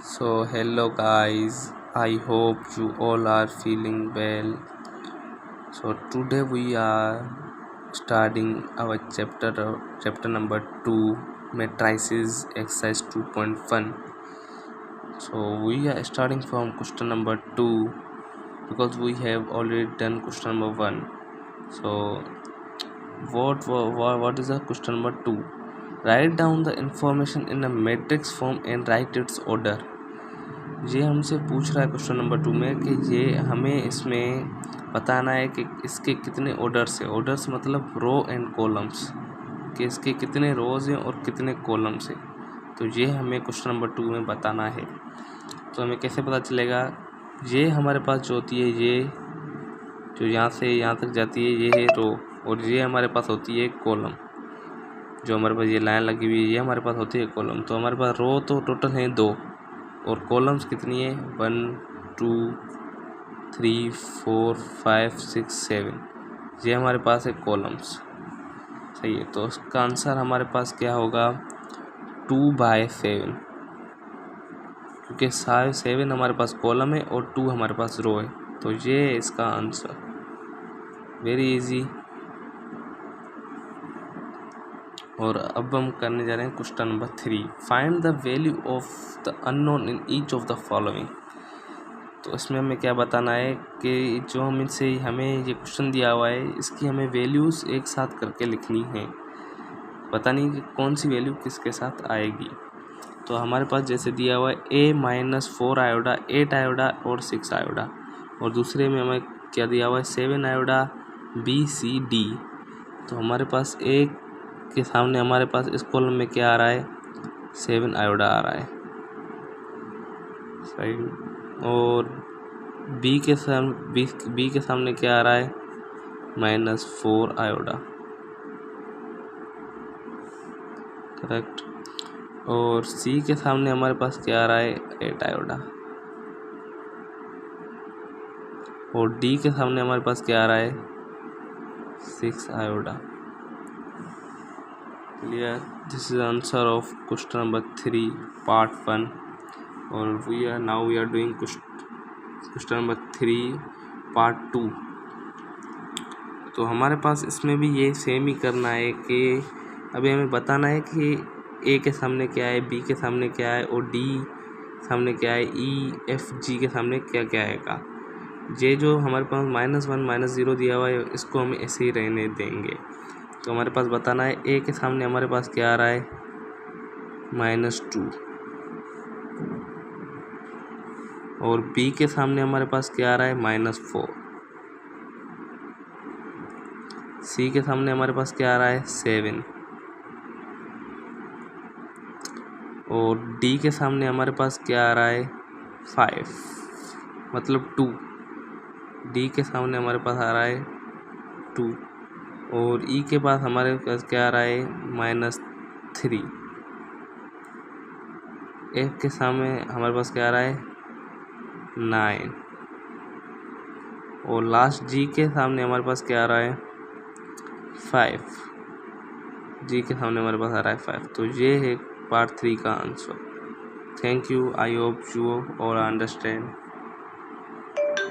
So, hello guys, I hope you all are feeling well. So, today we are starting our chapter number 2, matrices exercise 2.1. So, we are starting from question number 2 because we have already done question number 1. So, what is the question number 2? Write down the information in a matrix form and write its order. ये हमसे पूछ रहा है question number 2 में कि ये हमें इसमें बताना है कि इसके कितने ऑर्डर्स है। ऑर्डर्स मतलब रो एंड कॉलम्स, कि इसके कितने रोज़ हैं और कितने कॉलम्स हैं। तो ये हमें क्वेश्चन नंबर 2 में बताना है। तो हमें कैसे पता चलेगा? ये हमारे पास जो होती है, ये जो यहाँ से यहाँ तक जाती है, ये है रो, और ये हमारे पास होती है कॉलम। जो हमारे पास ये लाइन लगी हुई है, ये हमारे पास होती है कॉलम। तो हमारे पास रो तो टोटल हैं 2, और कॉलम्स कितनी है? 1 2 3 4 5 6 7। ये हमारे पास है कॉलम्स। सही है, तो उसका आंसर हमारे पास क्या होगा? 2/7, क्योंकि 7 हमारे पास कॉलम है और 2 हमारे पास रो है। तो ये है इसका आंसर। Very easy. और अब हम करने जा रहे हैं question number 3। Find the value of the unknown in each of the following. तो इसमें हमें क्या बताना है कि जो हमें ये क्वेश्चन दिया हुआ है, इसकी हमें वैल्यूज़ एक साथ करके लिखनी है। पता नहीं कि कौन सी वैल्यू किसके साथ आएगी। तो हमारे पास जैसे दिया हुआ है A-4 आयोडा, 8 आयोडा और 6 आयोडा, और दूसरे में हमें क्या दिया हुआ है? 7 आयोडा, B-C-D। तो हमारे पास A के सामने हमारे पास इस कॉलम में क्या आ रहा है? 7 आयोडा आ रहा है। सही। और बी के सामने क्या आ रहा है? -4 आयोडा। करेक्ट। और सी के सामने हमारे पास क्या आ रहा है? 8 आयोडा। और डी के सामने हमारे पास क्या आ रहा है? 6 आयोडा। Clear? This is answer of question number 3 part 1। और we are doing question number 3 part 2। तो हमारे पास इसमें भी ये सेम ही करना है कि अभी हमें बताना है कि ए के सामने क्या है, बी के सामने क्या है, और डी सामने क्या है, ई एफ जी के सामने क्या क्या आएगा। ये जो हमारे पास -1 -0 दिया हुआ है, इसको हम ऐसे ही रहने देंगे। तो हमारे पास बताना है ए के सामने हमारे पास क्या आ रहा है? -2। और बी के सामने हमारे पास क्या आ रहा है? -4। सी के सामने हमारे पास क्या आ रहा है? 7। और डी के सामने हमारे पास क्या आ रहा है? 5, मतलब 2। डी के सामने हमारे पास आ रहा है 2। और ई के पास हमारे पास क्या आ रहा है? -3। एफ के सामने हमारे पास क्या आ रहा है? 9। और लास्ट जी के सामने हमारे पास क्या आ रहा है? 5। जी के सामने हमारे पास आ रहा है 5। तो ये है पार्ट 3 का answer. Thank you. I hope you all understand.